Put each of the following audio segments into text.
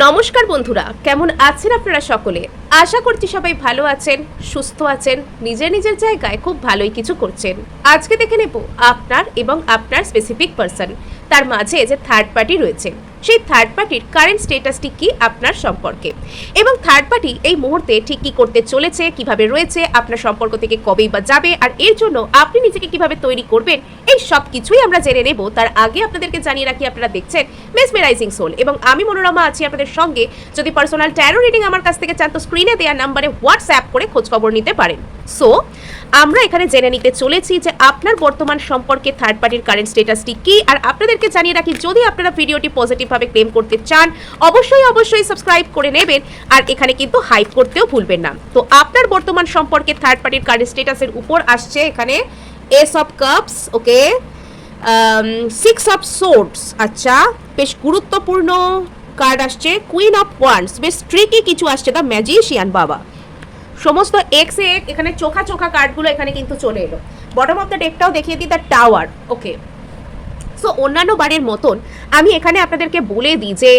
নমস্কার বন্ধুরা, কেমন আছেন আপনারা সকলে? আশা করছি সবাই ভালো আছেন, সুস্থ আছেন, নিজের নিজের জায়গায় খুব ভালোই কিছু করছেন। আজকে দেখে নেব আপনার এবং আপনার স্পেসিফিক পারসন, তার মাঝে যে থার্ড পার্টি রয়েছে, সেই থার্ড পার্টির কারেন্ট স্টেটাসটি কি আপনার সম্পর্কে, এবং থার্ড পার্টি এই মুহূর্তে ঠিক কী করতে চলেছে, কিভাবে রয়েছে, আপনার সম্পর্ক থেকে কবেই বা যাবে, আর এর জন্য আপনি নিজেকে কিভাবে তৈরি করবেন, এই সব কিছুই আমরা জেনে নেব। তার আগে আপনাদেরকে জানিয়ে রাখি, আপনারা দেখছেন মেসমেরাইজিং সোল এবং আমি মনোরমা আছি আপনাদের সঙ্গে। যদি পার্সোনাল ট্যারো রিডিং আমার কাছ থেকে চান তো স্ক্রিনে দেওয়া নাম্বারে হোয়াটসঅ্যাপ করে খোঁজখবর নিতে পারেন। সো আমরা এখানে জেনে নিতে চলেছি যে আপনার বর্তমান সম্পর্কে থার্ড পার্টির কারেন্ট স্টেটাসটি কি। আর আপনাদেরকে জানিয়ে রাখি, যদি আপনারা ভিডিওটি পজিটিভভাবে ক্লেম করতে চান অবশ্যই সাবস্ক্রাইব করে নেবেন, আর এখানে কিন্তু হাইপ করতেও ভুলবেন না। তো আপনার বর্তমান সম্পর্কে থার্ড পার্টির কারেন্ট স্টেটাসের উপর আসছে এখানে S of cups, okay, six of swords, আচ্ছা বেশ গুরুত্বপূর্ণ কার্ড আসছে কুইন অফ ওয়ান্ডস, বেশ ট্রিকি কিছু আসছে, দ্য ম্যাজিশিয়ান। বাবা, সমস্ত এক্সে এক এখানে চোখা চোখা কার্ডগুলো এখানে কিন্তু চলে এলো। বটম অফ দ্য ডেকটাও দেখিয়ে দিই, দ্য টাওয়ার, ওকে। সো অন্যান্য বারের মতন আমি এখানে আপনাদেরকে বলে দিই যে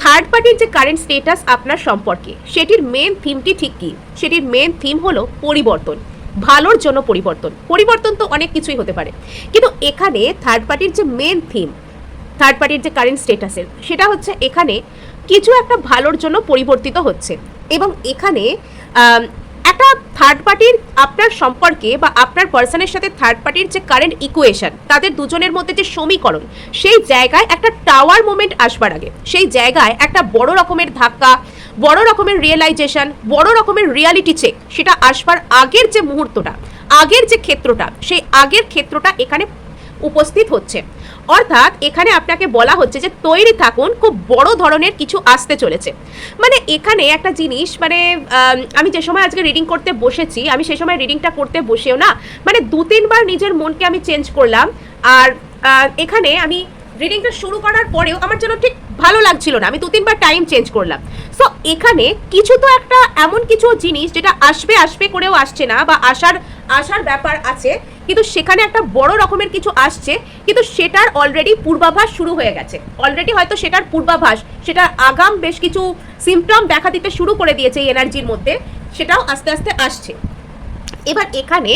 থার্ড পার্টির যে কারেন্ট স্টেটাস আপনার সম্পর্কে, সেটির মেন থিমটি ঠিক কী? সেটির মেন থিম হলো পরিবর্তন, ভালোর জন্য পরিবর্তন। পরিবর্তন তো অনেক কিছুই হতে পারে, কিন্তু এখানে থার্ড পার্টির যে মেন থিম, থার্ড পার্টির যে কারেন্ট স্টেটাসের, সেটা হচ্ছে এখানে কিছু একটা ভালোর জন্য পরিবর্তিত হচ্ছে। এবং এখানে একটা থার্ড পার্টির আপনার সম্পর্কে বা আপনার পার্সনের সাথে থার্ড পার্টির যে কারেন্ট ইকুয়েশন, তাদের দুজনের মধ্যে যে সমীকরণ, সেই জায়গায় একটা টাওয়ার মোমেন্ট আসবার আগে, সেই জায়গায় একটা বড় রকমের ধাক্কা, বড় রকমের রিয়েলাইজেশন, বড় রকমের রিয়ালিটি চেক, সেটা আসবার আগের যে মুহূর্তটা, আগের যে ক্ষেত্রটা, সেই আগের ক্ষেত্রটা এখানে উপস্থিত হচ্ছে। অর্থাৎ এখানে আপনাকে বলা হচ্ছে যে তৈরি থাকুন, খুব বড় ধরনের কিছু আসতে চলেছে। মানে এখানে একটা জিনিস, মানে আমি যে সময় আজকে রিডিং করতে বসেছি, আমি সে সময় রিডিংটা করতে বসেও না মানে 2-3 বার নিজের মনকে আমি চেঞ্জ করলাম। আর এখানে আমি রিডিংটা শুরু করার পরেও আমার যেন ঠিক ভালো লাগছিল না, আমি 2-3 বার টাইম চেঞ্জ করলাম। সো এখানে কিছু তো একটা এমন কিছু জিনিস যেটা আসবে আসবে করেও আসছে না, বা আসার ব্যাপার আছে, কিন্তু সেখানে একটা বড় রকমের কিছু আসছে, কিন্তু সেটার অলরেডি পূর্বাভাস শুরু হয়ে গেছে। অলরেডি হয়তো সেটার পূর্বাভাস, সেটার আগাম বেশ কিছু সিমটম দেখা দিতে শুরু করে দিয়েছে এই এনার্জির মধ্যে, সেটাও আস্তে আস্তে আসছে। এবার এখানে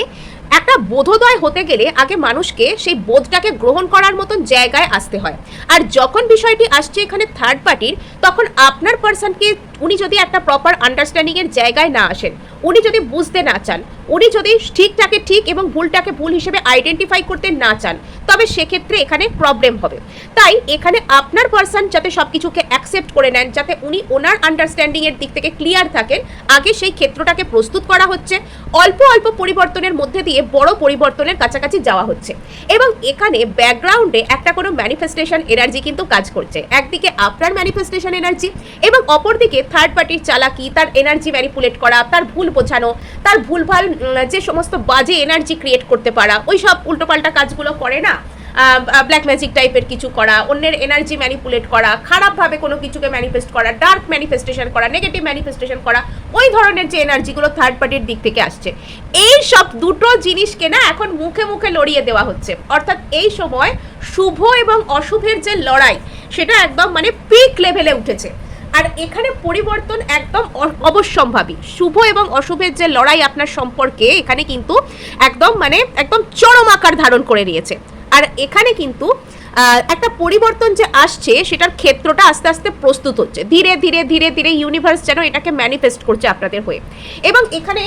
একটা বোধোদয় হতে গেলে আগে মানুষকে সেই বোধটাকে গ্রহণ করার মতন জায়গায় আসতে হয়। আর যখন বিষয়টি আসছে এখানে থার্ড পার্টির, তখন আপনার পার্সনকে উনি যদি একটা প্রপার আন্ডারস্ট্যান্ডিংয়ের জায়গায় না আসেন, উনি যদি বুঝতে না চান, উনি যদি ঠিকটাকে ঠিক এবং ভুলটাকে ভুল হিসেবে আইডেন্টিফাই করতে না চান, তবে সেক্ষেত্রে এখানে প্রবলেম হবে। তাই এখানে আপনার পার্সন যাতে সব কিছুকে অ্যাকসেপ্ট করে নেন, যাতে উনি ওনার আন্ডারস্ট্যান্ডিংয়ের দিক থেকে ক্লিয়ার থাকেন, আগে সেই ক্ষেত্রটাকে প্রস্তুত করা হচ্ছে। অল্প অল্প পরিবর্তনের মধ্যে দিয়ে বড় পরিবর্তনের কাছাকাছি যাওয়া হচ্ছে। এবং এখানে ব্যাকগ্রাউন্ডে একটা কোনো ম্যানিফেস্টেশন এনার্জি কিন্তু কাজ করছে। একদিকে আপনার ম্যানিফেস্টেশন এনার্জি, এবং অপরদিকে থার্ড পার্টির চালাকি, তার এনার্জি ম্যানিপুলেট করা, তার ভুল বোঝানো, তার ভুলভাল যে সমস্ত বাজে এনার্জি ক্রিয়েট করতে পারা, ওই সব উল্টোপাল্টা কাজগুলো করে না, ব্ল্যাক ম্যাজিক টাইপের কিছু করা, অন্যের এনার্জি ম্যানিপুলেট করা, খারাপভাবে কোনো কিছুকে ম্যানিফেস্ট করা, ডার্ক ম্যানিফেস্টেশন করা, নেগেটিভ ম্যানিফেস্টেশন করা, ওই ধরনের যে এনার্জিগুলো থার্ড পার্টির দিক থেকে আসছে, এই সব দুটো জিনিসকে না এখন মুখে মুখে লড়িয়ে দেওয়া হচ্ছে। অর্থাৎ এই সময় শুভ এবং অশুভের যে লড়াই, সেটা একদম মানে পিক লেভেলে উঠেছে। আর এখানে পরিবর্তন একদম অবশ্যম্ভাবী। শুভ এবং অশুভের যে লড়াই আপনার সম্পর্কে এখানে কিন্তু একদম চরম আকার ধারণ করে নিয়েছে। আর এখানে কিন্তু একটা পরিবর্তন যে আসছে, সেটার ক্ষেত্রটা আস্তে আস্তে প্রস্তুত হচ্ছে, ধীরে ধীরে ধীরে ধীরে ইউনিভার্স যেন এটাকে ম্যানিফেস্ট করছে আপনাদের হয়ে। এবং এখানে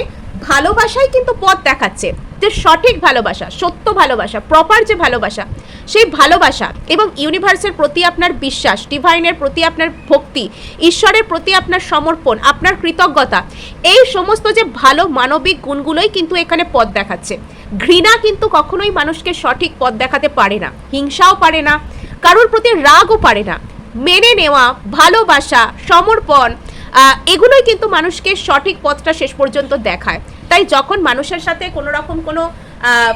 ভালোবাসাই কিন্তু পথ দেখাচ্ছে, যে সঠিক ভালোবাসা, সত্য ভালোবাসা, প্রপার যে ভালোবাসা, সেই ভালোবাসা এবং ইউনিভার্সের প্রতি আপনার বিশ্বাস, ডিভাইনের প্রতি আপনার ভক্তি, ঈশ্বরের প্রতি আপনার সমর্পণ, আপনার কৃতজ্ঞতা, এই সমস্ত যে ভালো মানবিক গুণগুলোই কিন্তু এখানে পথ দেখাচ্ছে। ঘৃণা কিন্তু কখনোই মানুষকে সঠিক পথ দেখাতে পারে না, হিংসাও পারে না, কারোর প্রতি রাগও পারে না। মেনে নেওয়া, ভালোবাসা, সমর্পণ, এগুলোই কিন্তু মানুষকে সঠিক পথটা শেষ পর্যন্ত দেখায়। তাই যখন মানুষের সাথে কোনো রকম কোনো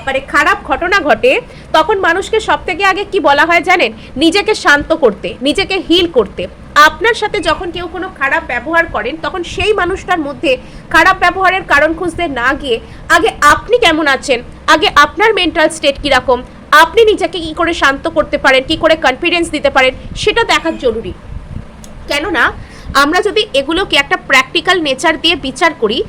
মানে খারাপ ঘটনা ঘটে, তখন মানুষকে সব থেকে আগে কি বলা হয় জানেন? নিজেকে শান্ত করতে, নিজেকে হিল করতে। আপনার সাথে যখন কেউ কোনো খারাপ ব্যবহার করেন, তখন সেই মানুষটার মধ্যে খারাপ ব্যবহারের কারণ খুঁজতে না গিয়ে আগে আপনি কেমন আছেন, আগে আপনার মেন্টাল স্টেট কীরকম, আপনি নিজেকে কী করে শান্ত করতে পারেন, কী করে কনফিডেন্স দিতে পারেন, সেটা দেখা জরুরি। কেননা আমরা যদি এগুলোকে একটা প্র্যাকটিক্যাল নেচার দিয়ে বিচার করি,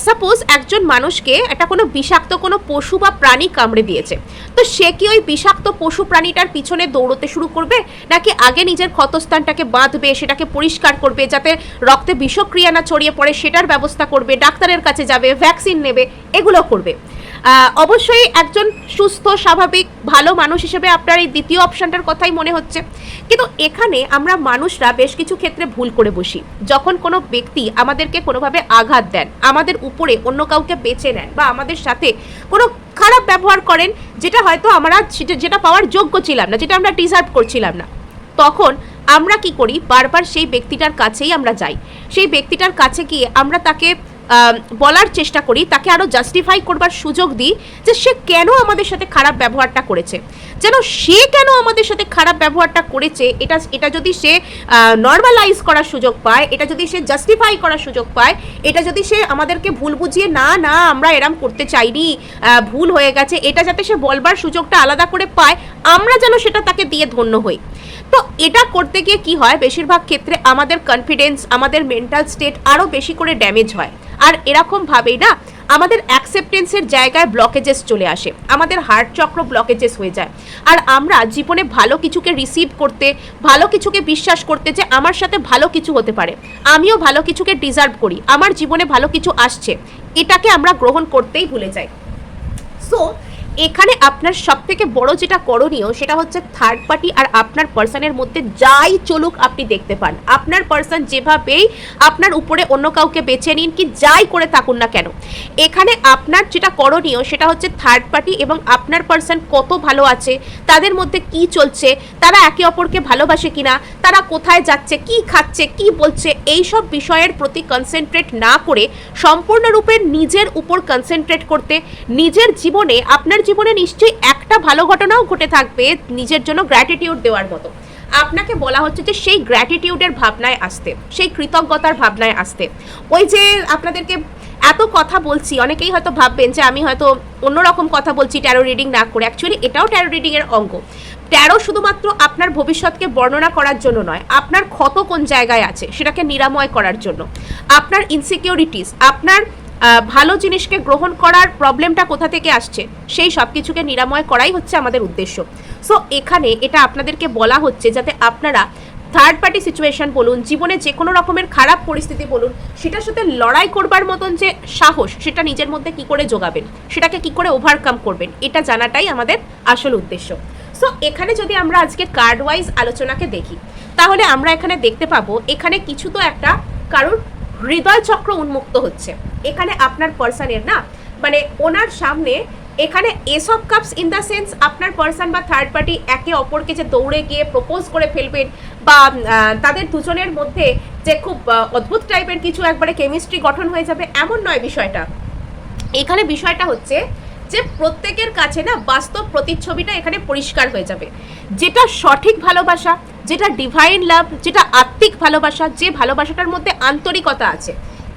সাপোজ একজন মানুষকে একটা কোনো বিষাক্ত কোনো পশু বা প্রাণী কামড়ে দিয়েছে, তো সে কি ওই বিষাক্ত পশু প্রাণীটার পিছনে দৌড়তে শুরু করবে, নাকি আগে নিজের ক্ষতস্থানটাকে বাঁধবে, সেটাকে পরিষ্কার করবে যাতে রক্তে বিষক্রিয়া না ছড়িয়ে পড়ে, সেটার ব্যবস্থা করবে, ডাক্তারের কাছে যাবে, ভ্যাকসিন নেবে, এগুলো করবে? অবশ্যই একজন সুস্থ স্বাভাবিক ভালো মানুষ হিসেবে আপনার এই দ্বিতীয় অপশনটার কথাই মনে হচ্ছে। কিন্তু এখানে আমরা মানুষরা বেশ কিছু ক্ষেত্রে ভুল করে বসি। যখন কোনো ব্যক্তি আমাদেরকে কোনোভাবে আঘাত দেন, আমাদের উপরে অন্য কাউকে বেছে নেন, বা আমাদের সাথে কোনো খারাপ ব্যবহার করেন, যেটা হয়তো আমরা যেটা পাওয়ার যোগ্য ছিলাম না, যেটা আমরা ডিজার্ভ করছিলাম না, তখন আমরা কি করি, বারবার সেই ব্যক্তিটার কাছেই আমরা যাই। সেই ব্যক্তিটার কাছে গিয়ে আমরা তাকে বলার চেষ্টা করি, তাকে আরও জাস্টিফাই করবার সুযোগ দিই যে সে কেন আমাদের সাথে খারাপ ব্যবহারটা করেছে, যেন সে কেন আমাদের সাথে খারাপ ব্যবহারটা করেছে এটা যদি সে নর্মালাইজ করার সুযোগ পায়, এটা যদি সে জাস্টিফাই করার সুযোগ পায়, এটা যদি সে আমাদেরকে ভুল বুঝিয়ে না না আমরা এরম করতে চাইনি, ভুল হয়ে গেছে, এটা যাতে সে বলবার সুযোগটা আলাদা করে পায়, আমরা যেন সেটা তাকে দিয়ে ধন্য হই। তো এটা করতে গিয়ে কি হয়, বেশিরভাগ ক্ষেত্রে আমাদের কনফিডেন্স, আমাদের মেন্টাল স্টেট আরও বেশি করে ড্যামেজ হয়। আর এরকমভাবেই না আমাদের অ্যাকসেপ্টেন্সের জায়গায় ব্লকেজেস চলে আসে, আমাদের হার্ট চক্র ব্লকেজেস হয়ে যায়। আর আমরা জীবনে ভালো কিছুকে রিসিভ করতে, ভালো কিছুকে বিশ্বাস করতে যে আমার সাথে ভালো কিছু হতে পারে, আমিও ভালো কিছুকে ডিজার্ভ করি, আমার জীবনে ভালো কিছু আসছে, এটাকে আমরা গ্রহণ করতেই ভুলে যাই। সো এখানে আপনার সব থেকে বড় যেটা করণীয় সেটা হচ্ছে থার্ড পার্টি আর আপনার পার্সনের মধ্যে যাই চলুক আপনি দেখতে পান, আপনার পার্সন যেভাবেই আপনার উপরে অন্য কাউকে বেছে নিন, কি যাই করে থাকুন না কেন, এখানে আপনার যেটা করণীয় সেটা হচ্ছে থার্ড পার্টি এবং আপনার পার্সন কত ভালো আছে, তাদের মধ্যে কি চলছে, তারা একে অপরকে ভালোবাসে কিনা, তারা কোথায় যাচ্ছে, কি খাচ্ছে, কি বলছে, এই সব বিষয়ের প্রতি কনসেন্ট্রেট না করে সম্পূর্ণরূপে নিজের উপর কনসেন্ট্রেট করতে, নিজের জীবনে, আপনার জীবনে নিশ্চয়ই একটা ভালো ঘটনাও ঘটে থাকবে নিজের জন্য গ্র্যাটিটিউড দেওয়ার মতো, আপনাকে বলা হচ্ছে যে সেই গ্র্যাটিটিউডের ভাবনায় আসতে, সেই কৃতজ্ঞতার ভাবনায় আসতে। ওই যে আপনাদেরকে এত কথা বলছি, অনেকেই হয়তো ভাববেন যে আমি হয়তো অন্যরকম কথা বলছি ট্যারো রিডিং না করে, অ্যাকচুয়ালি এটাও ট্যারো রিডিংয়ের অঙ্গ। ট্যারো শুধুমাত্র আপনার ভবিষ্যৎকে বর্ণনা করার জন্য নয়, আপনার ক্ষত কোন জায়গায় আছে সেটাকে নিরাময় করার জন্য, আপনার ইনসিকিউরিটিস, আপনার ভালো জিনিসকে গ্রহণ করার প্রবলেমটা কোথা থেকে আসছে, সেই সব কিছুকে নিরাময় করাই হচ্ছে আমাদের উদ্দেশ্য। সো এখানে এটা আপনাদেরকে বলা হচ্ছে যাতে আপনারা থার্ড পার্টি সিচুয়েশন বলুন, জীবনে যে কোনো রকমের খারাপ পরিস্থিতি বলুন, সেটার সাথে লড়াই করবার মতন যে সাহস, সেটা নিজের মধ্যে কি করে জোগাবেন, সেটাকে কি করে ওভারকাম করবেন, এটা জানাটাই আমাদের আসল উদ্দেশ্য। সো এখানে যদি আমরা আজকে কার্ড ওয়াইজ আলোচনাকে দেখি, তাহলে আমরা এখানে দেখতে পাবো এখানে কিছু তো একটা কারোর হৃদয় চক্র উন্মুক্ত হচ্ছে। এখানে আপনার পার্সনের না, মানে ওনার সামনে এখানে S of cups in the sense আপনার পার্সন বা থার্ড পার্টি একে অপরকে যে দৌড়ে গিয়ে প্রপোজ করে ফেলবেন, বা তাদের দুজনের মধ্যে যে খুব অদ্ভুত টাইপের কিছু একবারে কেমিস্ট্রি গঠন হয়ে যাবে, এমন নয় বিষয়টা। এখানে বিষয়টা হচ্ছে যে প্রত্যেকের কাছে না বাস্তব প্রতিচ্ছবিটা এখানে পরিষ্কার হয়ে যাবে, যেটা সঠিক ভালোবাসা, যেটা ডিভাইন লাভ, যেটা আত্মিক ভালোবাসা, যে ভালোবাসাটার মধ্যে আন্তরিকতা আছে,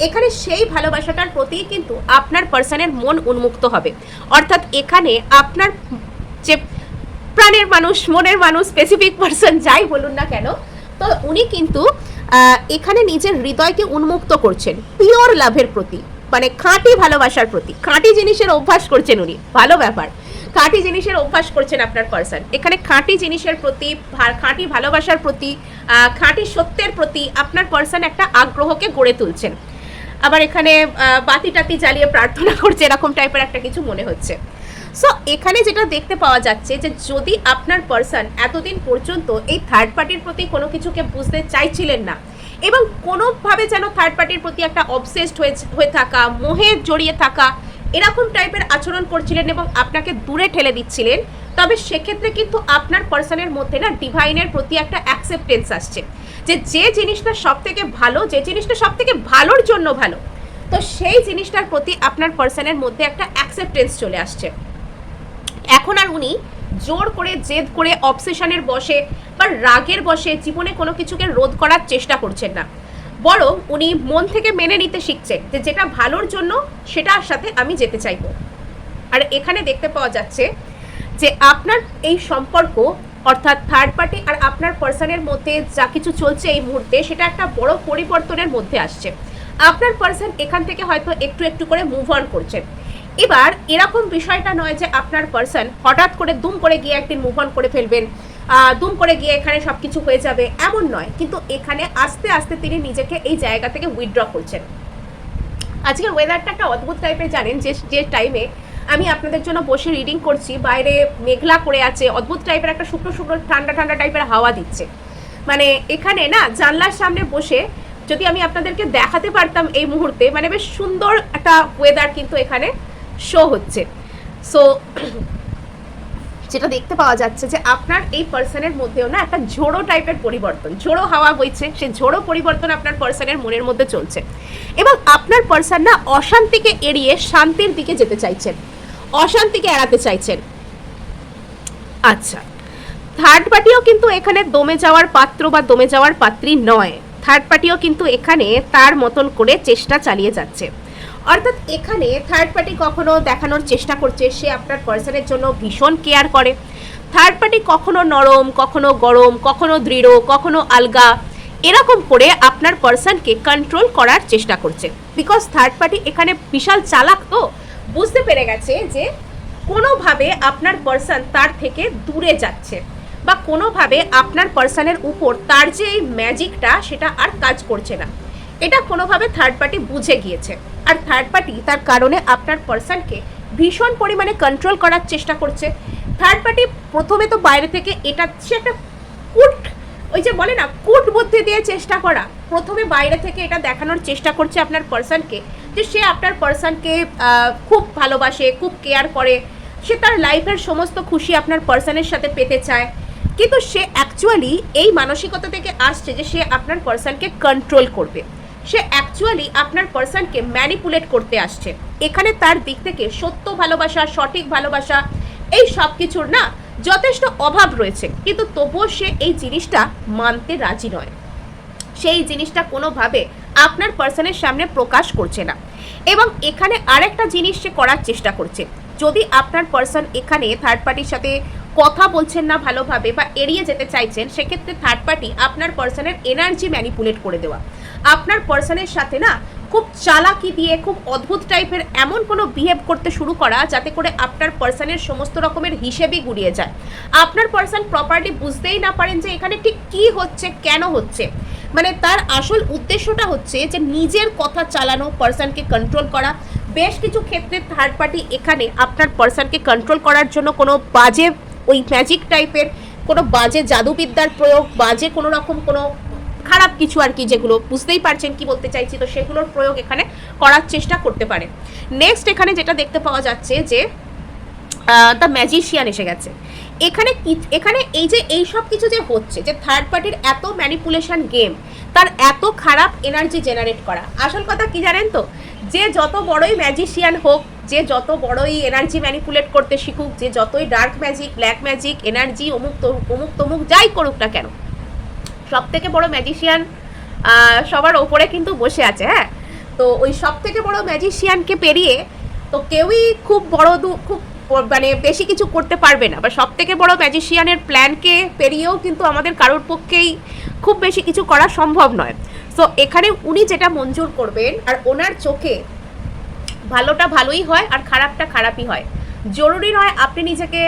এখানে সেই ভালোবাসাটার প্রতি কিন্তু আপনার পার্সনের মন উন্মুক্ত হবে। অর্থাৎ এখানে আপনার যে প্রাণের মানুষ, মনের মানুষ, স্পেসিফিক পার্সন যাই বলুন না কেন, তো উনি কিন্তু এখানে নিজের হৃদয়কে উন্মুক্ত করছেন পিওর লাভের প্রতি, মানে খাঁটি ভালোবাসার প্রতি, খাঁটি জিনিসের অভ্যাস করছেন উনি, ভালো ব্যাপার, খাঁটি জিনিসের অভ্যাস করছেন আপনার পার্সন। এখানে খাঁটি জিনিসের প্রতি, খাঁটি ভালোবাসার প্রতি, খাঁটি সত্যের প্রতি আপনার পার্সন একটা আগ্রহকে গড়ে তুলছেন। আবার এখানে বাতি টাতি জ্বালিয়ে প্রার্থনা করছে, এরকম টাইপের একটা কিছু মনে হচ্ছে। সো এখানে যেটা দেখতে পাওয়া যাচ্ছে যে যদি আপনার পার্সন এতদিন পর্যন্ত এই থার্ড পার্টির প্রতি কোনো কিছুকে বুঝতে চাইছিলেন না, এবং কোনোভাবে যেন থার্ড পার্টির প্রতি একটা অবসেসড হয়ে থাকা, মোহে জড়িয়ে থাকা, এরকম টাইপের আচরণ করছিলেন এবং আপনাকে দূরে ঠেলে দিচ্ছিলেন, তবে সেক্ষেত্রে কিন্তু আপনার পার্সনের মধ্যে না ডিভাইনের প্রতি একটা অ্যাকসেপ্টেন্স আসছে, যে যে জিনিসটা সব থেকে ভালো, যে জিনিসটা সব থেকে ভালোর জন্য ভালো, তো সেই জিনিসটার প্রতি আপনার পার্সনের মধ্যে একটা অ্যাকসেপ্টেন্স চলে আসছে। এখন আর উনি জোর করে, জেদ করে, অবসেশনের বশে বা রাগের বশে জীবনে কোনো কিছুকে রোধ করার চেষ্টা করছেন না, বরং উনি মন থেকে মেনে নিতে শিখছেন যে যেটা ভালোর জন্য সেটার সাথে আমি যেতে চাইবো। আর এখানে দেখতে পাওয়া যাচ্ছে যে আপনার এই সম্পর্ক অর্থাৎ থার্ড পার্টি আর আপনার পার্সনের মধ্যে যা কিছু চলছে এই মুহূর্তে সেটা একটা বড় পরিবর্তনের মধ্যে আসছে। আপনার পার্সন এখান থেকে হয়তো একটু একটু করে মুভ অন করছেন। এবার এরকম বিষয়টা নয় যে আপনার পার্সন হঠাৎ করে দুম করে গিয়ে একদিন মুভ অন করে ফেলবেন, দুম করে গিয়ে এখানে সব কিছু হয়ে যাবে, এমন নয়। কিন্তু এখানে আস্তে আস্তে তিনি নিজেকে এই জায়গা থেকে উইথড্র করছেন। আজকের ওয়েদারটা একটা অদ্ভুত টাইপের, জানেন যে টাইমে আমি আপনাদের জন্য বসে রিডিং করছি বাইরে মেঘলা করে আছে, অদ্ভুত টাইপের একটা শুকনো শুকনো ঠান্ডা ঠান্ডা টাইপের হাওয়া দিচ্ছে। মানে এখানে না জানলার সামনে বসে যদি আমি আপনাদেরকে দেখাতে পারতাম এই মুহূর্তে, মানে বেশ সুন্দর একটা ওয়েদার কিন্তু এখানে শো হচ্ছে। সো যেটা দেখতে পাওয়া যাচ্ছে যে আপনার এই পার্সনের মধ্যেও না একটা ঝোড়ো টাইপের পরিবর্তন, ঝোড়ো হাওয়া বইছে, সে ঝোড়ো পরিবর্তন আপনার পার্সনের মনের মধ্যে চলছে। এবং আপনার পার্সন না অশান্তিকে এড়িয়ে শান্তির দিকে যেতে চাইছেন, অশান্তিকে এড়াতে চাইছেন। আচ্ছা, থার্ড পার্টিও কিন্তু এখানে দমে যাওয়ার পাত্র বা দমে যাওয়ার পাত্রী নয়। থার্ড পার্টিও কিন্তু এখানে তার মতন করে চেষ্টা চালিয়ে যাচ্ছে। অর্থাৎ এখানে থার্ড পার্টি কখনো দেখানোর চেষ্টা করছে সে আপনার পার্সনের জন্য ভীষণ কেয়ার করে। থার্ড পার্টি কখনো নরম, কখনো গরম, কখনো দৃঢ়, কখনো আলগা, এরকম করে আপনার পার্সনকে কন্ট্রোল করার চেষ্টা করছে। বিকজ থার্ড পার্টি এখানে বিশাল চালাক, তো বুঝতে পেরে গেছে যে কোনোভাবে আপনার পার্সন তার থেকে দূরে যাচ্ছে বা কোনোভাবে আপনার পার্সনের উপর তার যে এই ম্যাজিকটা সেটা আর কাজ করছে না, এটা কোনোভাবে থার্ড পার্টি বুঝে গিয়েছে। আর থার্ড পার্টি তার কারণে আপনার পার্সনকে ভীষণ পরিমাণে কন্ট্রোল করার চেষ্টা করছে। থার্ড পার্টি প্রথমে তো বাইরে থেকে এটা সে একটা কুট, ওই যে বলে না কুট বুদ্ধি দিয়ে চেষ্টা করা, প্রথমে বাইরে থেকে এটা দেখানোর চেষ্টা করছে আপনার পার্সনকে যে সে আপনার পার্সনকে খুব ভালোবাসে, খুব কেয়ার করে, সে তার লাইফের সমস্ত খুশি আপনার পার্সনের সাথে পেতে চায়। কিন্তু সে অ্যাকচুয়ালি এই মানসিকতা থেকে আসছে যে সে আপনার পার্সনকে কন্ট্রোল করবে, সে অ্যাকচুয়ালি আপনার পার্সনকে ম্যানিপুলেট করতে আসছে। এখানে তার দিক থেকে সত্য ভালোবাসা, সঠিক ভালোবাসা, এই সব কিছুর না যথেষ্ট অভাব রয়েছে, কিন্তু তবুও সে এই জিনিসটা মানতে রাজি নয়, সেই জিনিসটা কোনোভাবে আপনার পার্সনের সামনে প্রকাশ করছে না। এবং এখানে আরেকটা জিনিস সে করার চেষ্টা করছে, যদি আপনার পার্সন এখানে থার্ড পার্টির সাথে কথা বলছেন না ভালোভাবে বা এড়িয়ে যেতে চাইছেন, সেক্ষেত্রে থার্ড পার্টি আপনার পার্সনের এনার্জি ম্যানিপুলেট করে দেওয়া, আপনার পার্সনের সাথে না খুব চালাকি দিয়ে খুব অদ্ভুত টাইপের এমন কোনো বিহেভ করতে শুরু করা যাতে করে আপনার পার্সনের সমস্ত রকমের হিসেবই গুলিয়ে যায়, আপনার পার্সন প্রপারলি বুঝতেই না পারেন যে এখানে ঠিক কী হচ্ছে, কেন হচ্ছে। মানে তার আসল উদ্দেশ্যটা হচ্ছে যে নিজের কথা চালানো, পার্সনকে কন্ট্রোল করা। বেশ কিছু ক্ষেত্রে থার্ড পার্টি এখানে আপনার পার্সনকে কন্ট্রোল করার জন্য কোনো বাজে ওই ম্যাজিক টাইপের কোনো বাজে জাদুবিদ্যার প্রয়োগ, বাজে কোনো রকম কোনো খারাপ কিছু আর কি, যেগুলো বুঝতেই পারছেন কি বলতে চাইছি, তো সেগুলোর প্রয়োগ এখানে করার চেষ্টা করতে পারে। নেক্সট এখানে যেটা দেখতে পাওয়া যাচ্ছে যে দ্য ম্যাজিশিয়ান এসে গেছে। এখানে এই যে এই সব কিছু যে হচ্ছে, যে থার্ড পার্টির এত ম্যানিপুলেশন গেম, তার এত খারাপ এনার্জি জেনারেট করা, আসল কথা কি জানেন তো, যে যত বড়ই ম্যাজিশিয়ান হোক, যে যত বড়ই এনার্জি ম্যানিপুলেট করতে শিখুক, যে যতই dark magic, black magic, energy অমুক তমুক যাই করুক না কেন, সব থেকে বড় ম্যাজিশিয়ান সবার ওপরে কিন্তু বসে আছে। হ্যাঁ, তো ওই সব থেকে বড় ম্যাজিশিয়ানকে পেরিয়ে তো কেউই খুব খুব মানে বেশি কিছু করতে পারবে না, বা সব থেকে বড় ম্যাজিশিয়ানের প্ল্যানকে পেরিয়েও কিন্তু আমাদের কারোর পক্ষেই খুব বেশি কিছু করা সম্ভব নয়। সো এখানে উনি যেটা মঞ্জুর করবেন, আর ওনার চোখে ভালোটা ভালোই হয় আর খারাপটা খারাপই হয়। জরুরি নয় আপনি নিজেকে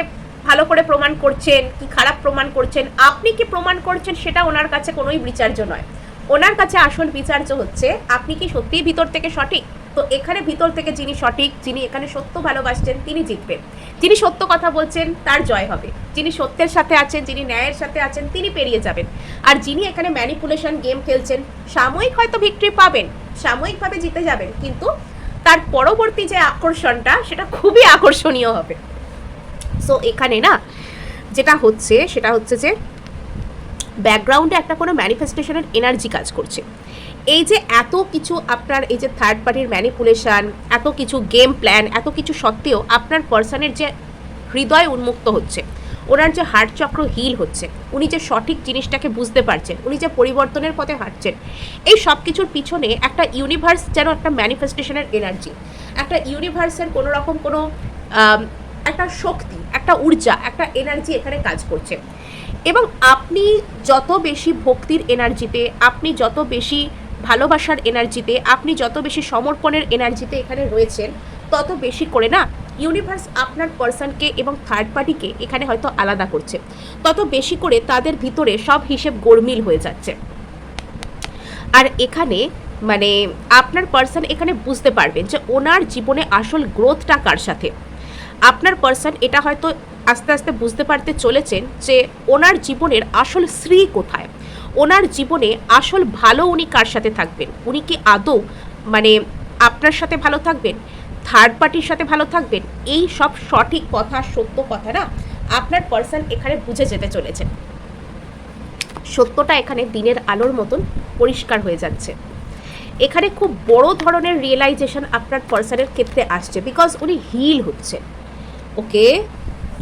ভালো করে প্রমাণ করছেন কি খারাপ প্রমাণ করছেন, আপনি কি প্রমাণ করছেন সেটা ওনার কাছে কোনোই বিচার্য নয়। ওনার কাছে আসল বিচার্য হচ্ছে আপনি কি সত্যিই ভিতর থেকে সঠিক। তো এখানে ভিতর থেকে যিনি সঠিক, যিনি এখানে সত্য ভালোবাসছেন, তিনি জিতবেন। যিনি সত্য কথা বলছেন তার জয় হবে, যিনি সত্যের সাথে আছেন, যিনি ন্যায়ের সাথে আছেন, তিনি পেরিয়ে যাবেন। আর যিনি এখানে ম্যানিপুলেশন গেম খেলছেন, সাময়িক হয়তো ভিক্টরি পাবেন, সাময়িকভাবে জিতে যাবেন, কিন্তু তার পরবর্তী যে আকর্ষণটা সেটা খুবই আকর্ষণীয় হবে। সো এখানে না যেটা হচ্ছে সেটা হচ্ছে যে ব্যাকগ্রাউন্ডে একটা কোনো ম্যানিফেস্টেশনের এনার্জি কাজ করছে। এই যে এত কিছু আপনার এই যে থার্ড পার্টির ম্যানিপুলেশন, এত কিছু গেম প্ল্যান, এত কিছু সত্ত্বেও আপনার পার্সনের যে হৃদয় উন্মুক্ত হচ্ছে, ওনার যে হার্ট চক্র হিল হচ্ছে, উনি যে সঠিক জিনিসটাকে বুঝতে পারছেন, উনি যে পরিবর্তনের পথে হাঁটছেন, এই সব কিছুর পিছনে একটা ইউনিভার্স যেন একটা ম্যানিফেস্টেশনের এনার্জি, একটা ইউনিভার্সের কোনো রকম কোনো একটা শক্তি, একটা ঊর্জা, একটা এনার্জি এখানে কাজ করছে। এবং আপনি যত বেশি ভক্তির এনার্জিতে, আপনি যত বেশি ভালোবাসার এনার্জিতে, আপনি যত বেশি সমর্পণের এনার্জিতে এখানে রয়েছেন, তত বেশি করে না ইউনিভার্স আপনার পার্সনকে এবং থার্ড পার্টিকে এখানে হয়তো আলাদা করছে, তত বেশি করে তাদের ভিতরে সব হিসেব গোলমিল হয়ে যাচ্ছে। আর এখানে মানে আপনার পার্সন এখানে বুঝতে পারবেন যে ওনার জীবনে আসল গ্রোথটা কার সাথে। আপনার পার্সন এটা হয়তো আস্তে আস্তে বুঝতে পারতে চলেছেন যে ওনার জীবনের আসল শ্রী কোথায়, ওনার জীবনে আসল ভালো উনি কার সাথে থাকবেন, উনি কি আদৌ মানে আপনার সাথে ভালো থাকবেন, থার্ড পার্টির সাথে ভালো থাকবেন, এই সব সঠিক কথা, সত্য কথা না আপনার পার্সন এখানে বুঝে যেতে চলেছেন। সত্যটা এখানে দিনের আলোর মতন পরিষ্কার হয়ে যাচ্ছে। এখানে খুব বড় ধরনের রিয়েলাইজেশন আপনার পার্সনের ক্ষেত্রে আসছে, বিকজ উনি হিল হচ্ছে। ওকে,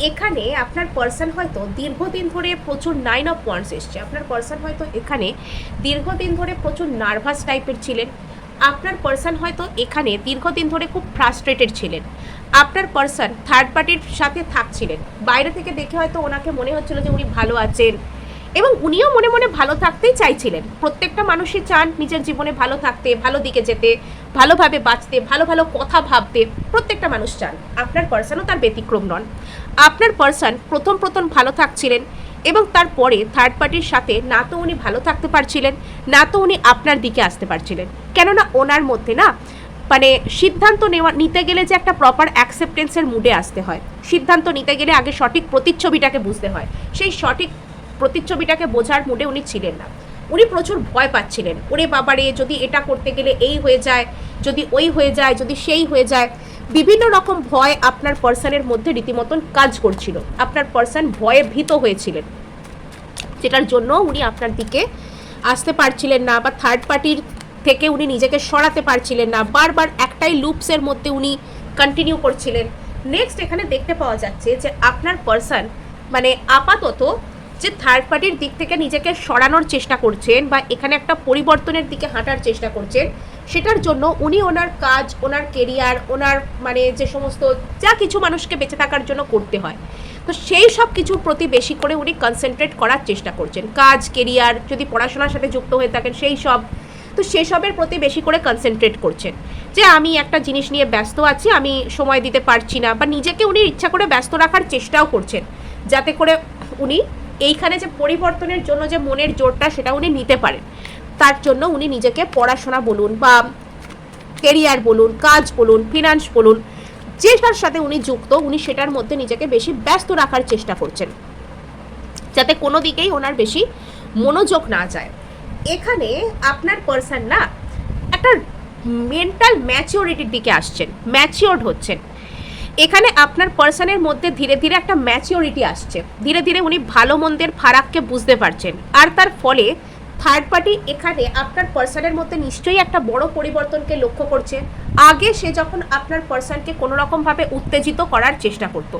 এখানে আপনার পার্সন হয়তো দীর্ঘদিন ধরে প্রচুর 9 অফ ওয়ান্ডস এসছে। আপনার পার্সন হয়তো এখানে দীর্ঘদিন ধরে প্রচুর নার্ভাস টাইপের ছিলেন। আপনার পার্সন হয়তো এখানে দীর্ঘদিন ধরে খুব ফ্রাস্ট্রেটেড ছিলেন। আপনার পার্সন থার্ড পার্টির সাথে থাকছিলেন, বাইরে থেকে দেখে হয়তো ওনাকে মনে হচ্ছিল যে উনি ভালো আছেন এবং উনিও মনে মনে ভালো থাকতেই চাইছিলেন। প্রত্যেকটা মানুষই চান নিজের জীবনে ভালো থাকতে, ভালো দিকে যেতে, ভালোভাবে বাঁচতে, ভালো ভালো কথা ভাবতে, প্রত্যেকটা মানুষ চান। আপনার পার্সনও তার ব্যতিক্রম নন। আপনার পার্সন প্রথম ভালো থাকছিলেন এবং তারপরে থার্ড পার্টির সাথে না তো উনি ভালো থাকতে পারছিলেন, না তো উনি আপনার দিকে আসতে পারছিলেন। কেননা ওনার মধ্যে না মানে সিদ্ধান্ত নিতে গেলে যে একটা প্রপার অ্যাকসেপ্টেন্সের মুডে আসতে হয়, সিদ্ধান্ত নিতে গেলে আগে সঠিক প্রতিচ্ছবিটাকে বুঝতে হয়, সেই সঠিক প্রতিচ্ছবিটাকে বোঝার মুডে উনি ছিলেন না। উনি প্রচুর ভয় পাচ্ছিলেন, ওরে বাবারে যদি এটা করতে গেলে এই হয়ে যায়, যদি ওই হয়ে যায়, যদি সেই হয়ে যায়, বিভিন্ন রকম ভয় আপনার পার্সনের মধ্যে রীতিমতন কাজ করছিল। আপনার পার্সন ভয়ে ভীত হয়েছিলেন, যেটার জন্য উনি আপনার দিকে আসতে পারছিলেন না, বা থার্ড পার্টির থেকে উনি নিজেকে সরাতে পারছিলেন না, বারবার একটাই লুপসের মধ্যে উনি কন্টিনিউ করছিলেন। নেক্সট এখানে দেখতে পাওয়া যাচ্ছে যে আপনার পার্সন মানে আপাতত যে থার্ড পার্টির দিক থেকে নিজেকে সরানোর চেষ্টা করছেন বা এখানে একটা পরিবর্তনের দিকে হাঁটার চেষ্টা করছেন, সেটার জন্য উনি ওনার কাজ, ওনার কেরিয়ার, ওনার মানে যে সমস্ত যা কিছু মানুষকে বেঁচে থাকার জন্য করতে হয়, তো সেই সব কিছুর প্রতি বেশি করে উনি কনসেন্ট্রেট করার চেষ্টা করছেন। কাজ, কেরিয়ার, যদি পড়াশোনার সাথে যুক্ত হয়ে থাকেন সেই সব, তো সেসবের প্রতি বেশি করে কনসেন্ট্রেট করছেন যে আমি একটা জিনিস নিয়ে ব্যস্ত আছি, আমি সময় দিতে পারছি না, বা নিজেকে উনি ইচ্ছা করে ব্যস্ত রাখার চেষ্টাও করছেন যাতে করে উনি এইখানে যে পরিবর্তনের জন্য যে মনের জোরটা সেটা উনি নিতে পারেন। তার জন্য উনি নিজেকে পড়াশোনা বলুন বা কেরিয়ার বলুন, কাজ বলুন, ফিনান্স বলুন, যেটার সাথে উনি যুক্ত উনি সেটার মধ্যে নিজেকে বেশি ব্যস্ত রাখার চেষ্টা করছেন যাতে কোনো দিকেই ওনার বেশি মনোযোগ না যায়। এখানে আপনার পার্সন না একটা মেন্টাল ম্যাচিওরিটির দিকে আসছেন, ম্যাচিওর্ড হচ্ছেন। এখানে আপনার পার্সনের মধ্যে ধীরে ধীরে একটা ম্যাচিওরিটি আসছে, ধীরে ধীরে উনি ভালো মন্দের ফারাককে বুঝতে পারছেন। আর তার ফলে থার্ড পার্টি এখানে আপনার পার্সনের মধ্যে নিশ্চয়ই একটা বড় পরিবর্তনকে লক্ষ্য করছে। আগে সে যখন আপনার পার্সনকে কোনো রকমভাবে উত্তেজিত করার চেষ্টা করত,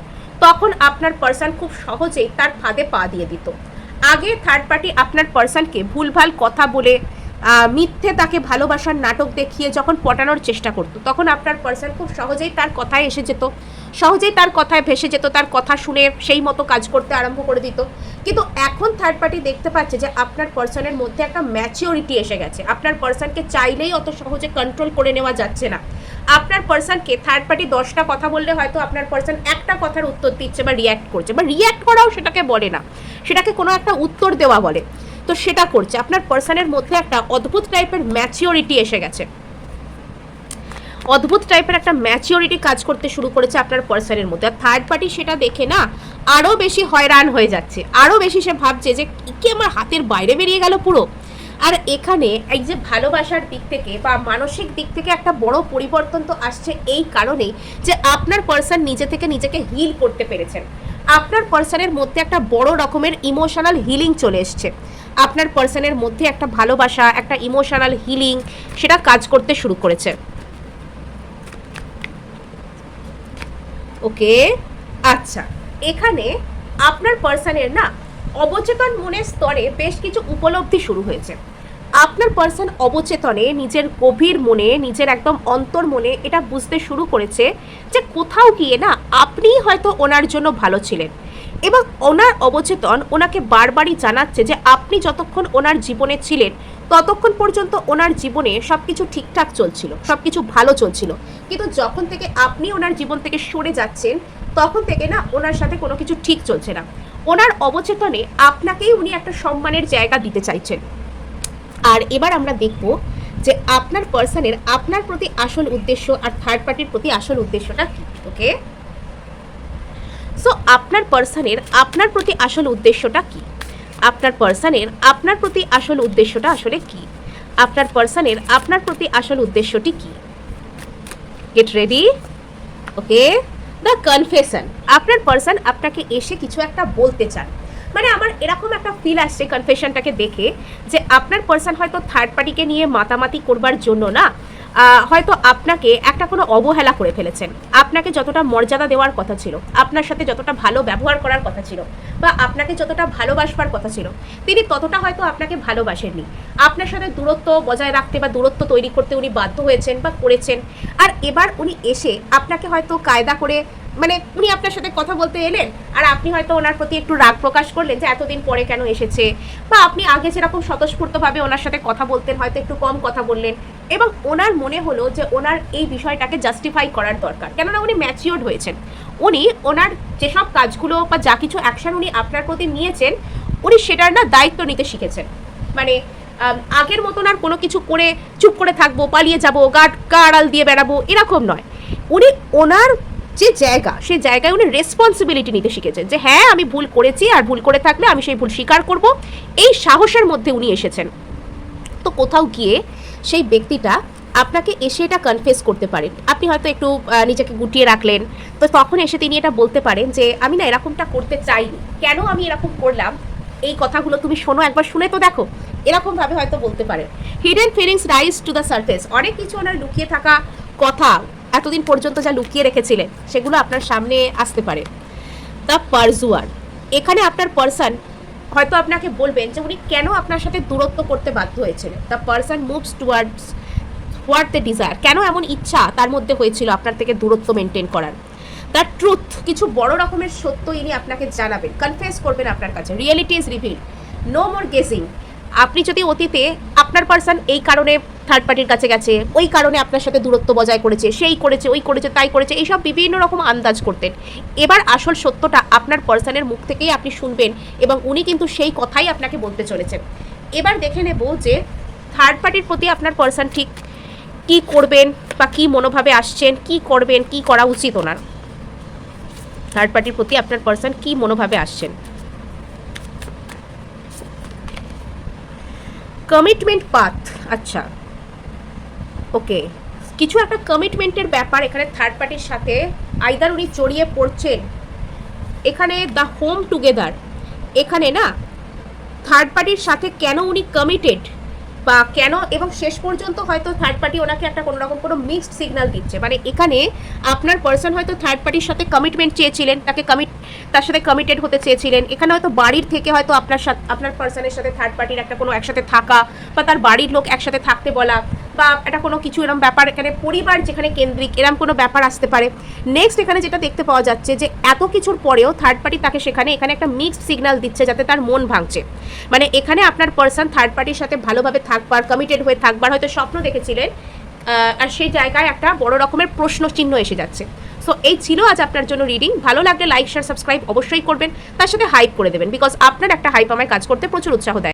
তখন আপনার পার্সন খুব সহজেই তার ফাঁদে পা দিয়ে দিত। আগে থার্ড পার্টি আপনার পার্সনকে ভুলভাল কথা বলে, মিথ্যে তাকে ভালোবাসার নাটক দেখিয়ে যখন পটানোর চেষ্টা করতো, তখন আপনার পার্সন খুব সহজেই তার কথায় এসে যেত, সহজেই তার কথায় ভেসে যেত, তার কথা শুনে সেই মতো কাজ করতে আরম্ভ করে দিত। কিন্তু এখন থার্ড পার্টি দেখতে পাচ্ছে যে আপনার পার্সনের মধ্যে একটা ম্যাচিওরিটি এসে গেছে। আপনার পার্সনকে চাইলেই অত সহজে কন্ট্রোল করে নেওয়া যাচ্ছে না। আপনার পার্সনকে থার্ড পার্টি 10টা কথা বললে হয়তো আপনার পার্সন একটা কথার উত্তর দিচ্ছে বা রিয়্যাক্ট করছে, বা রিয়্যাক্ট করাও সেটাকে বলে না, সেটাকে কোনো একটা উত্তর দেওয়া বলে, তো সেটা করছে। আপনার পার্সনের মধ্যে একটা অদ্ভুত টাইপের ম্যাচিওরিটি এসে গেছে, অদ্ভুত টাইপের একটা ম্যাচিওরিটি কাজ করতে শুরু করেছে আপনার পার্সনের মধ্যে। আর থার্ড পার্টি সেটা দেখে না আরও বেশি হয়রান হয়ে যাচ্ছে, আরও বেশি সে ভাবছে যে কি আমার হাতের বাইরে বেরিয়ে গেল পুরো। আর এখানে এই যে ভালোবাসার দিক থেকে বা মানসিক দিক থেকে একটা বড় পরিবর্তন তো আসছে এই কারণেই যে আপনার পার্সন নিজে থেকে নিজেকে হিল করতে পেরেছেন। আপনার পার্সনের মধ্যে একটা বড় রকমের ইমোশনাল হিলিং চলে এসছে। আপনার পার্সনের মধ্যে একটা ভালোবাসা, একটা ইমোশনাল হিলিং সেটা কাজ করতে শুরু করেছে। ওকে, আচ্ছা, এখানে আপনার পার্সনের না অবচেতন মনের স্তরে বেশ কিছু উপলব্ধি শুরু হয়েছে। আপনার পার্সন অবচেতনে নিজের গভীর মনে, নিজের একদম অন্তর মনে এটা বুঝতে শুরু করেছে যে কোথাও গিয়ে না আপনিই হয়তো ওনার জন্য ভালো ছিলেন। এবং ওনার অবচেতন ওনাকে বারবারই জানাচ্ছে যে আপনি যতক্ষণ ওনার জীবনে ছিলেন ততক্ষণ পর্যন্ত ওনার জীবনে সব কিছু ঠিকঠাক চলছিল, সব কিছু ভালো চলছিল, কিন্তু যখন থেকে আপনি ওনার জীবন থেকে সরে যাচ্ছেন তখন থেকে না ওনার সাথে কোনো কিছু ঠিক চলছে না। ওনার অবচেতনে আপনাকেই উনি একটা সম্মানের জায়গা দিতে চাইছেন। আর এবার আমরা দেখব যে আপনার পার্সনের আপনার প্রতি আসল উদ্দেশ্য আর থার্ড পার্টির প্রতি আসল উদ্দেশ্যটা কি। ওকে, সো আপনার পার্সনের আপনার প্রতি আসল উদ্দেশ্যটা কি? আপনার পার্সনের আপনার প্রতি আসল উদ্দেশ্যটা আসলে কি? আপনার পার্সনের আপনার প্রতি আসল উদ্দেশ্যটি কি? Get ready. Okay, the confession. আপনার পার্সন আপনাকে এসে কিছু একটা বলতে চান, মানে আমার এরকম একটা ফিল আসছে কনফেশনটাকে দেখে যে আপনার পার্সন হয়তো থার্ড পার্টিকে নিয়ে মাতামাতি করবার জন্য না, হয়তো আপনাকে একটা কোনো অবহেলা করে ফেলেছেন। আপনাকে যতটা মর্যাদা দেওয়ার কথা ছিল, আপনার সাথে যতটা ভালো ব্যবহার করার কথা ছিল, বা আপনাকে যতটা ভালোবাসবার কথা ছিল, তিনি ততটা হয়তো আপনাকে ভালোবাসেননি। আপনার সাথে দূরত্ব বজায় রাখতে বা দূরত্ব তৈরি করতে উনি বাধ্য হয়েছেন বা করেছেন। আর এবার উনি এসে আপনাকে হয়তো কায়দা করে, মানে উনি আপনার সাথে কথা বলতে এলেন আর আপনি হয়তো ওনার প্রতি একটু রাগ প্রকাশ করলেন যে এতদিন পরে কেন এসেছে, বা আপনি আগে যেরকম স্বতঃস্ফূর্তভাবে ওনার সাথে কথা বলতেন হয়তো একটু কম কথা বললেন, এবং ওনার মনে হলো যে ওনার এই বিষয়টাকে জাস্টিফাই করার দরকার, কেননা উনি ম্যাচিওর্ড হয়েছেন। উনি ওনার যেসব কাজগুলো বা যা কিছু অ্যাকশন উনি আপনার প্রতি নিয়েছেন, উনি সেটার না দায়িত্ব নিতে শিখেছেন। মানে আগের মতন আর কোনো কিছু করে চুপ করে থাকবো, পালিয়ে যাবো, গা আড়াল দিয়ে বেড়াবো, এরকম নয়। উনি ওনার যে জায়গা, সেই জায়গায় উনি রেসপন্সিবিলিটি নিতে শিখেছেন যে হ্যাঁ আমি ভুল করেছি, আর ভুল করে থাকলে আমি সেই ভুল স্বীকার করব, এই সাহসের মধ্যে উনি এসেছেন। তো কোথাও গিয়ে সেই ব্যক্তিটা আপনাকে এসে এটা কনফেস করতে পারেন। আপনি হয়তো একটু নিজেকে গুটিয়ে রাখলেন, তো তখন এসে তিনি এটা বলতে পারেন যে আমি না এরকমটা করতে চাইনি, কেন আমি এরকম করলাম, এই কথাগুলো তুমি শোনো, একবার শুনে তো দেখো, এরকমভাবে হয়তো বলতে পারেন। Hidden feelings rise to the surface. অনেক কিছু ওনার লুকিয়ে থাকা কথা, এতদিন পর্যন্ত যা লুকিয়ে রেখেছিলেন, সেগুলো আপনার সামনে আসতে পারে। দ্য পারজুয়ার। এখানে আপনার পার্সন হয়তো আপনাকে বলবেন যে উনি কেন আপনার সাথে দূরত্ব করতে বাধ্য হয়েছিলেন। The person moves towards what the desire. কেন এমন ইচ্ছা তার মধ্যে হয়েছিল আপনার থেকে দূরত্ব মেনটেন করার। The truth. কিছু বড় রকমের সত্য ইনি আপনাকে জানাবেন, কনফেস করবেন আপনার কাছে। Reality is reveal, no more guessing. আপনি যদি অতীতে আপনার পার্সন এই কারণে থার্ড পার্টির কাছে গেছে, ওই কারণে আপনার সাথে দূরত্ব বজায় করেছে, সেই করেছে, ওই করেছে, তাই করেছে, এইসব বিভিন্ন রকম আন্দাজ করতেন। এবার আসল সত্যটা আপনার পার্সনের মুখ থেকেই আপনি শুনবেন, এবং উনি কিন্তু সেই কথাই আপনাকে বলতে চলেছেন। এবার দেখে নেব যে থার্ড পার্টির প্রতি আপনার পার্সন ঠিক কী করবেন বা কী মনোভাবে আসছেন, কী করবেন, কী করা উচিত ওনার। থার্ড পার্টির প্রতি আপনার পার্সন কী মনোভাবে আসছেন। Commitment path. আচ্ছা, ওকে, কিছু একটা কমিটমেন্টের ব্যাপার এখানে থার্ড পার্টির সাথে আইদার উনি জড়িয়ে পড়ছেন। এখানে দ্য হোম টুগেদার, এখানে না থার্ড পার্টির সাথে কেন উনি কমিটেড বা কেন, এবং শেষ পর্যন্ত হয়তো থার্ড পার্টি ওনাকে একটা কোনো রকম কোনো মিক্সড সিগন্যাল দিচ্ছে। মানে এখানে আপনার পার্সন হয়তো থার্ড পার্টির সাথে কমিটমেন্ট চেয়েছিলেন, তার সাথে কমিটেড হতে চেয়েছিলেন। এখানে হয়তো বাড়ির থেকে হয়তো আপনার পার্সনের সাথে থার্ড পার্টির একটা কোনো একসাথে থাকা, বা তার বাড়ির লোক একসাথে থাকতে বলা, বা একটা কোনো কিছু এরকম ব্যাপার, এখানে পরিবার যেখানে কেন্দ্রিক এরকম কোনো ব্যাপার আসতে পারে। নেক্সট এখানে যেটা দেখতে পাওয়া যাচ্ছে যে এত কিছুর পরেও থার্ড পার্টি তাকে এখানে একটা মিক্সড সিগন্যাল দিচ্ছে, যাতে তার মন ভাঙছে। মানে এখানে আপনার পার্সন থার্ড পার্টির সাথে ভালোভাবে থাকবার, কমিটেড হয়ে থাকবার হয়তো স্বপ্ন দেখেছিলেন, আর সেই জায়গায় একটা বড় রকমের প্রশ্ন চিহ্ন এসে যাচ্ছে। সো এই ছিল আজ আপনার জন্য রিডিং। ভালো লাগলে লাইক, শেয়ার, সাবস্ক্রাইব অবশ্যই করবেন, তার সাথে হাইপ করে দেবেন, বিকজ আপনার একটা হাইপ আমায় কাজ করতে প্রচুর উৎসাহ দেয়।